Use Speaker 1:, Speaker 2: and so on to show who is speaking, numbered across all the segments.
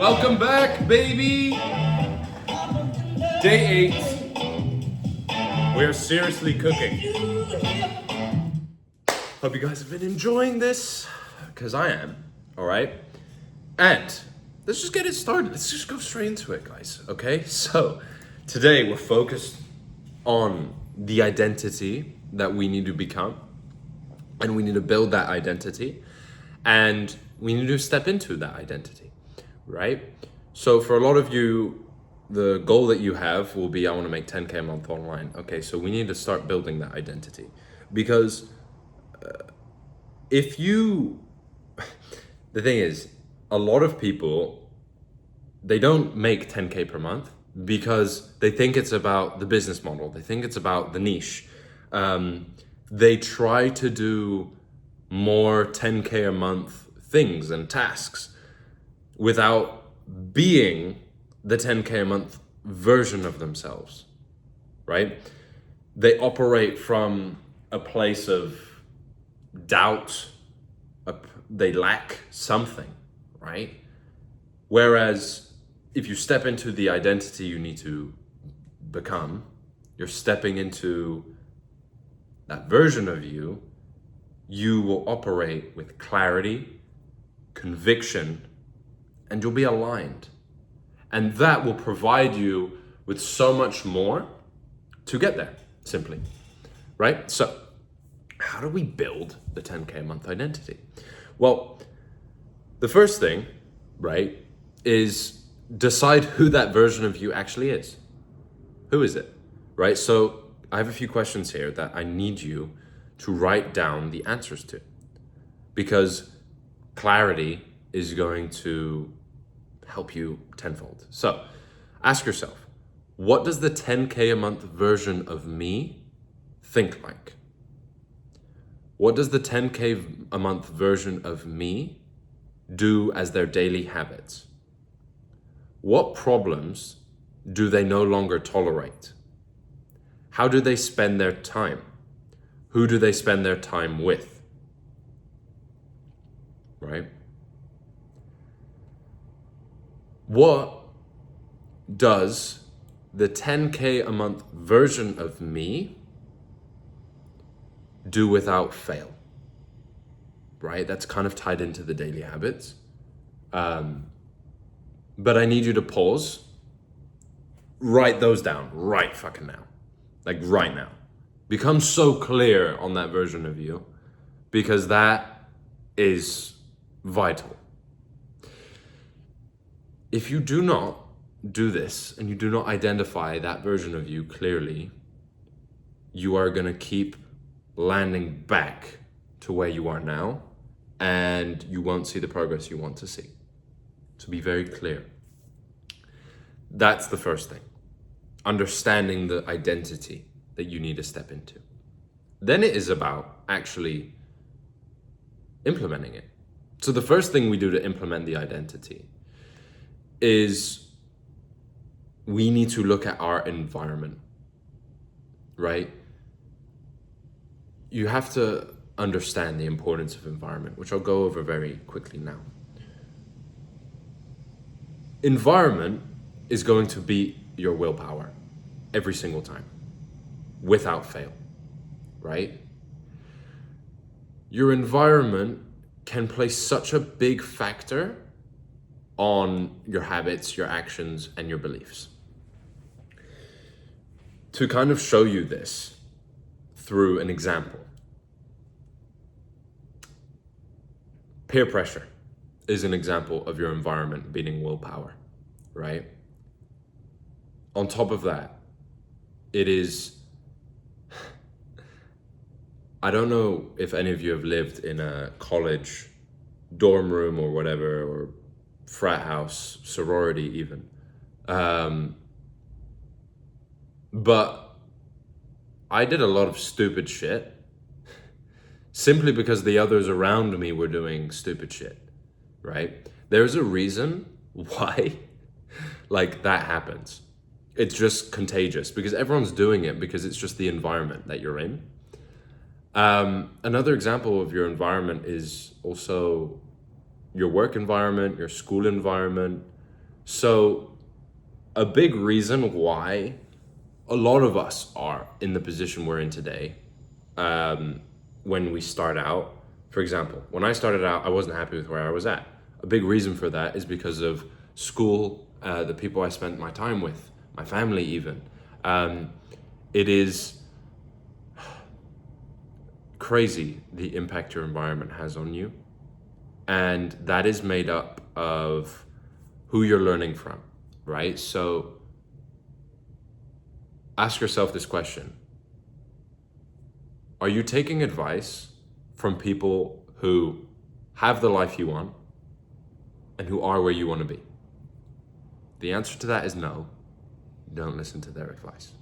Speaker 1: Welcome back, baby! Day 8. We're seriously cooking. Hope you guys have been enjoying this, because I am, alright? And let's just get it started. Let's just go straight into it, guys, okay? So, today we're focused on the identity that we need to become, and we need to build that identity, and we need to step into that identity, right? So for a lot of you, the goal that you have will be, I want to make 10K a month online. Okay, so we need to start building that identity, because if you, the thing is, a lot of people, they don't make 10K per month because they think it's about the business model. They think it's about the niche. They try to do more 10K a month things and tasks without being the 10K a month version of themselves, right? They operate from a place of doubt. They lack something, right? Whereas if you step into the identity you need to become, you're stepping into that version of you, you will operate with clarity, conviction, and you'll be aligned. And that will provide you with so much more to get there, simply, right? So, how do we build the 10K a month identity? Well, the first thing, right, is decide who that version of you actually is. Who is it, right? So I have a few questions here that I need you to write down the answers to, because clarity is going to help you tenfold. So ask yourself, what does the 10K a month version of me think like? What does the 10K a month version of me do as their daily habits? What problems do they no longer tolerate? How do they spend their time? Who do they spend their time with? Right? What does the 10K a month version of me do without fail? Right? That's kind of tied into the daily habits. But I need you to pause, write those down right fucking now. Like right now. Become so clear on that version of you, because that is vital. If you do not do this and you do not identify that version of you clearly, you are going to keep landing back to where you are now, and you won't see the progress you want to see. To be very clear. That's the first thing. Understanding the identity that you need to step into. Then it is about actually implementing it. So the first thing we do to implement the identity is we need to look at our environment, right? You have to understand the importance of environment, which I'll go over very quickly now. Environment is going to be your willpower every single time, without fail, right? Your environment can play such a big factor on your habits, your actions, and your beliefs. To kind of show you this through an example, peer pressure is an example of your environment beating willpower, right? On top of that, it is, I don't know if any of you have lived in a college dorm room or whatever, or frat house, sorority even. But I did a lot of stupid shit simply because the others around me were doing stupid shit, right? There's a reason why like that happens. It's just contagious because everyone's doing it, because it's just the environment that you're in. Another example of your environment is also your work environment, your school environment, So a big reason why a lot of us are in the position we're in today, when we start out, for example, when I started out, I wasn't happy with where I was at. A big reason for that is because of school, the people I spent my time with, my family even. It is crazy the impact your environment has on you. And that is made up of who you're learning from, right? So ask yourself this question. Are you taking advice from people who have the life you want and who are where you want to be? The answer to that is no. Don't listen to their advice.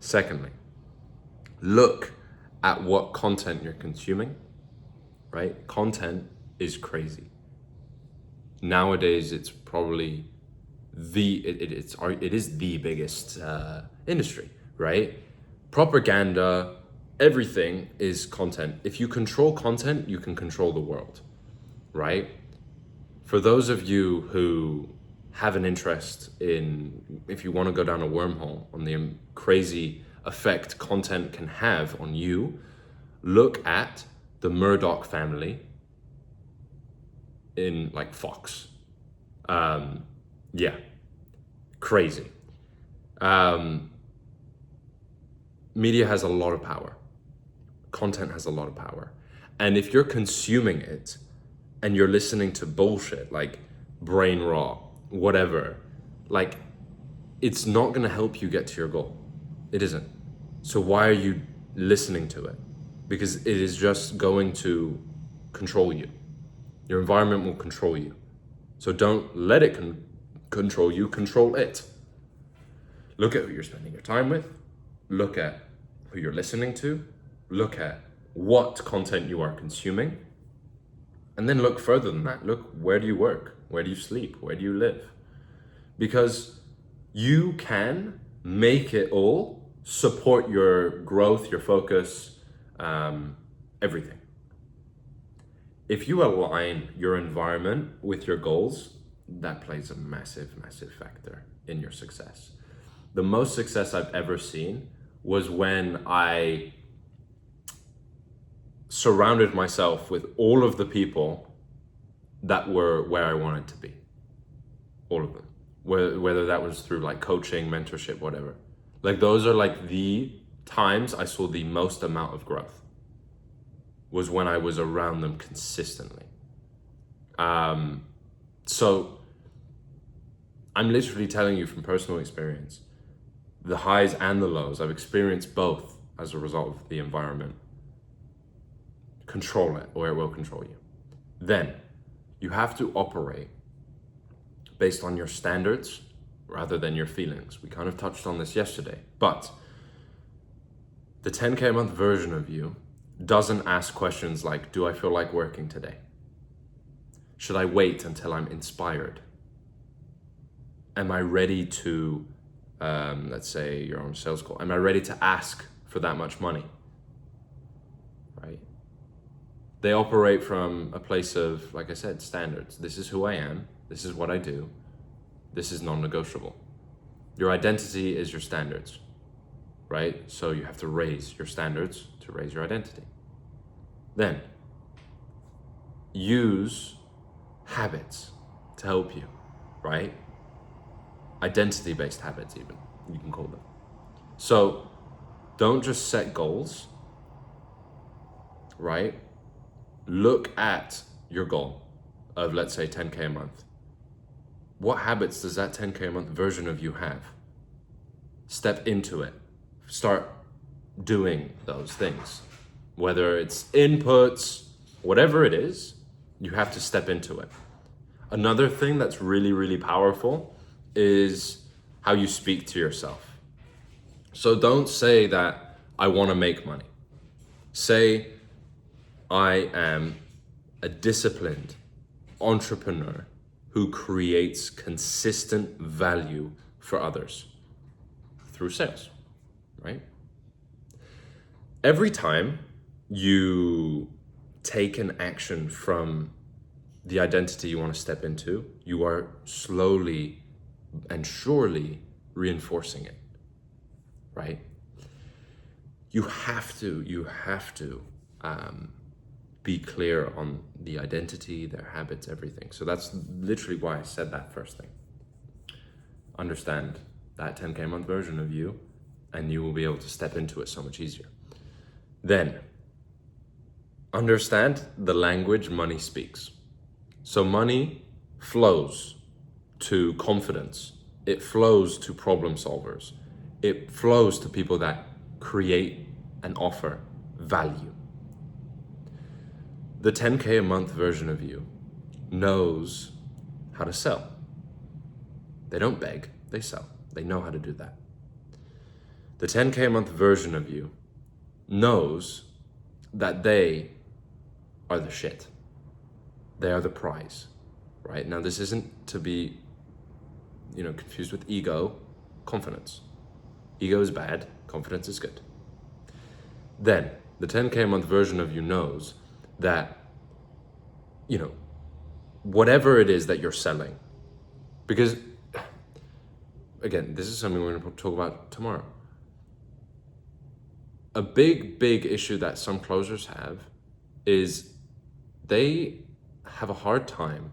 Speaker 1: Secondly, look at what content you're consuming, right? Content is crazy. Nowadays, it's probably it is the biggest industry, right? Propaganda, everything is content. If you control content, you can control the world, right? For those of you who have an interest in, if you want to go down a wormhole on the crazy effect content can have on you, look at the Murdoch family in like Fox. Yeah, crazy. Media has a lot of power. Content has a lot of power. And if you're consuming it and you're listening to bullshit like Brain Raw, whatever, like it's not going to help you get to your goal. It isn't. So why are you listening to it? Because it is just going to control you. Your environment will control you. So don't let it control you, control it. Look at who you're spending your time with. Look at who you're listening to. Look at what content you are consuming. And then look further than that. Look, where do you work? Where do you sleep? Where do you live? Because you can make it all support your growth, your focus, everything. If you align your environment with your goals, that plays a massive, massive factor in your success. The most success I've ever seen was when I surrounded myself with all of the people that were where I wanted to be. All of them. Whether that was through like coaching, mentorship, whatever. Like those are like the times I saw the most amount of growth, was when I was around them consistently. So I'm literally telling you from personal experience, the highs and the lows, I've experienced both as a result of the environment. Control it or it will control you. Then you have to operate based on your standards rather than your feelings. We kind of touched on this yesterday, but the 10K a month version of you doesn't ask questions like, do I feel like working today? Should I wait until I'm inspired? Am I ready to, let's say you're on a sales call, am I ready to ask for that much money? Right? They operate from a place of, like I said, standards. This is who I am. This is what I do. This is non-negotiable. Your identity is your standards, right? So you have to raise your standards to raise your identity. Then use habits to help you, right? Identity-based habits even, you can call them. So don't just set goals, right? Look at your goal of, let's say, 10K a month. What habits does that 10K a month version of you have? Step into it. Start doing those things. Whether it's inputs, whatever it is, you have to step into it. Another thing that's really, really powerful is how you speak to yourself. So don't say that I want to make money. Say, I am a disciplined entrepreneur who creates consistent value for others through sales, right? Every time you take an action from the identity you want to step into, you are slowly and surely reinforcing it, right? You have to be clear on the identity, their habits, everything. So that's literally why I said that first thing. Understand that 10K a month version of you, and you will be able to step into it so much easier. Then, understand the language money speaks. So money flows to confidence. It flows to problem solvers. It flows to people that create and offer value. The 10K a month version of you knows how to sell. They don't beg, they sell. They know how to do that. The 10K a month version of you knows that they are the shit. They are the prize, right? Now, this isn't to be, confused with ego, confidence. Ego is bad, confidence is good. Then, the 10K a month version of you knows that, whatever it is that you're selling, because, again, this is something we're going to talk about tomorrow. A big issue that some closers have is they have a hard time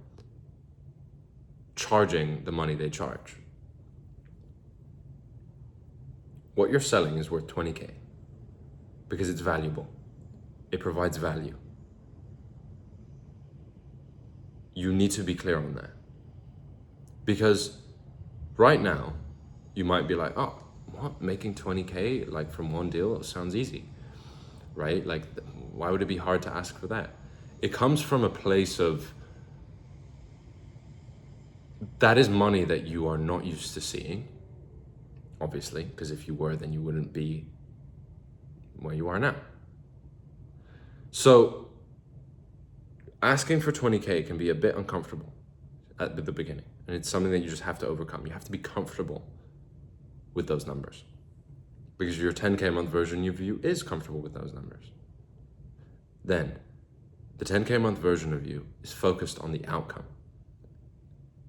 Speaker 1: charging the money they charge. What you're selling is worth 20K because it's valuable. It provides value. You need to be clear on that. Because right now, you might be like, oh, what? Making 20K like from one deal sounds easy, right? Like, why would it be hard to ask for that? It comes from a place of, that is money that you are not used to seeing, obviously, because if you were, then you wouldn't be where you are now. So asking for 20K can be a bit uncomfortable at the beginning, and it's something that you just have to overcome. You have to be comfortable with those numbers, because your 10K a month version of you is comfortable with those numbers. Then the 10K a month version of you is focused on the outcome.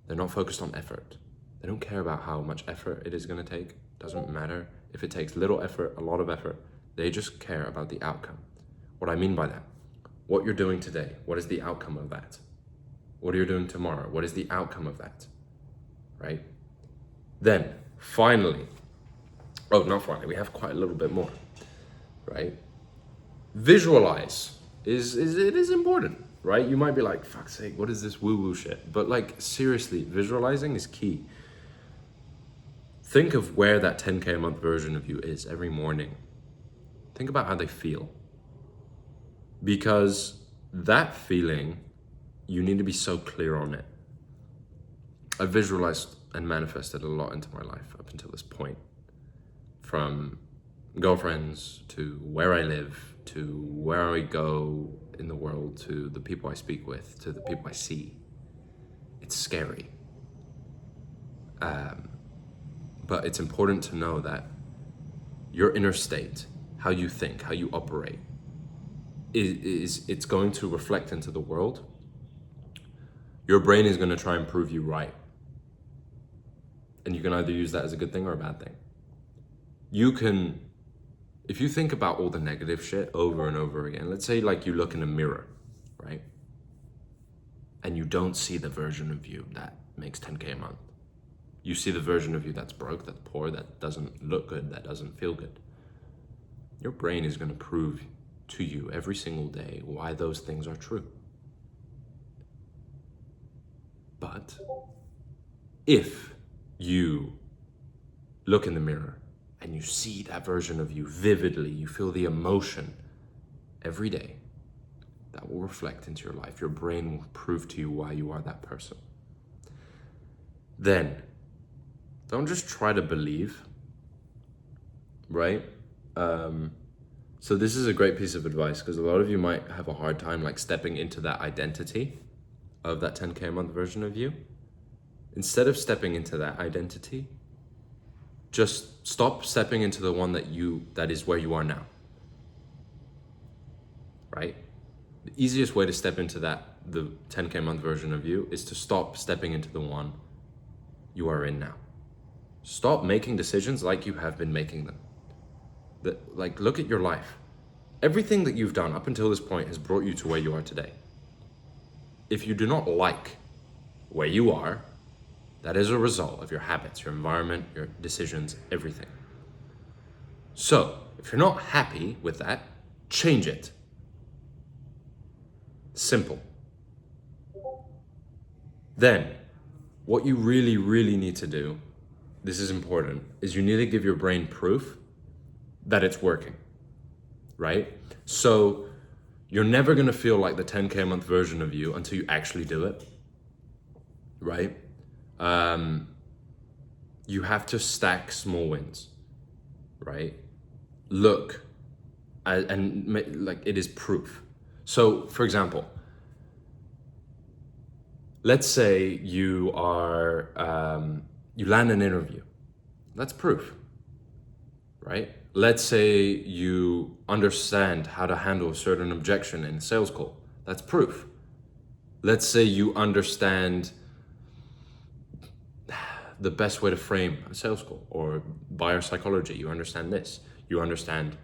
Speaker 1: They're not focused on effort. They don't care about how much effort it is going to take. Doesn't matter if it takes little effort, a lot of effort. They just care about the outcome. What I mean by that, what you're doing today, what is the outcome of that? What are you doing tomorrow? What is the outcome of that? Right? Then finally, we have quite a little bit more, right? Visualize is important, right? You might be like, fuck's sake, what is this woo-woo shit? But like, seriously, visualizing is key. Think of where that 10K a month version of you is every morning. Think about how they feel. Because that feeling, you need to be so clear on it. I visualized and manifested a lot into my life up until this point. From girlfriends to where I live, to where I go in the world, to the people I speak with, to the people I see. It's scary. But it's important to know that your inner state, how you think, how you operate, it's going to reflect into the world. Your brain is going to try and prove you right. And you can either use that as a good thing or a bad thing. You can, if you think about all the negative shit over and over again, let's say like you look in a mirror, right? And you don't see the version of you that makes 10K a month. You see the version of you that's broke, that's poor, that doesn't look good, that doesn't feel good. Your brain is going to prove to you every single day why those things are true. But if you look in the mirror and you see that version of you vividly, you feel the emotion every day, that will reflect into your life. Your brain will prove to you why you are that person. Then, don't just try to believe, right? So this is a great piece of advice, because a lot of you might have a hard time like stepping into that identity of that 10K a month version of you. Instead of stepping into that identity, just stop stepping into the one that is where you are now, right? The easiest way to step into that the 10K month version of you is to stop stepping into the one you are in now. Stop making decisions like you have been making them. Look at your life. Everything that you've done up until this point has brought you to where you are today. If you do not like where you are, that is a result of your habits, your environment, your decisions, everything. So, if you're not happy with that, change it. Simple. Then, what you really, really need to do, this is important, is you need to give your brain proof that it's working, right? So, you're never gonna feel like the 10K a month version of you until you actually do it, right? You have to stack small wins, right? Look, it is proof. So, for example, let's say you you land an interview. That's proof, right? Let's say you understand how to handle a certain objection in a sales call. That's proof. Let's say you understand the best way to frame a sales call, or buyer psychology. You understand this. You understand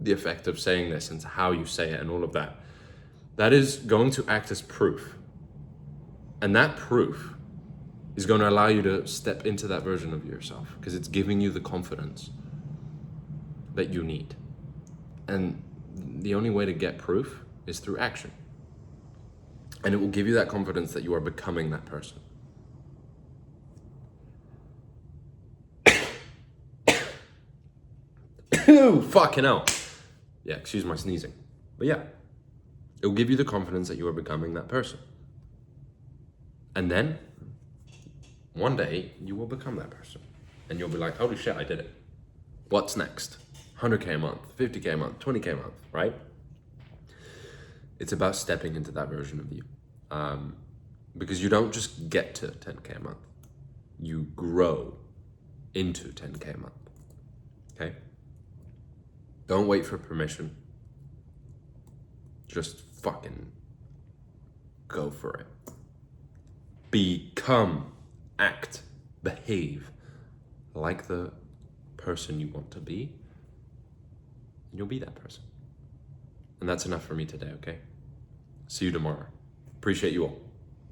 Speaker 1: the effect of saying this and how you say it and all of that. That is going to act as proof. And that proof is going to allow you to step into that version of yourself, because it's giving you the confidence that you need. And the only way to get proof is through action. And it will give you that confidence that you are becoming that person. Fucking hell. Yeah, excuse my sneezing. But yeah, it will give you the confidence that you are becoming that person. And then, one day, you will become that person. And you'll be like, holy shit, I did it. What's next? 100K a month, 50K a month, 20K a month, right? It's about stepping into that version of you. Because you don't just get to 10K a month. You grow into 10K a month, okay? Don't wait for permission. Just fucking go for it. Become, act, behave like the person you want to be, and you'll be that person. And that's enough for me today, okay? See you tomorrow. Appreciate you all.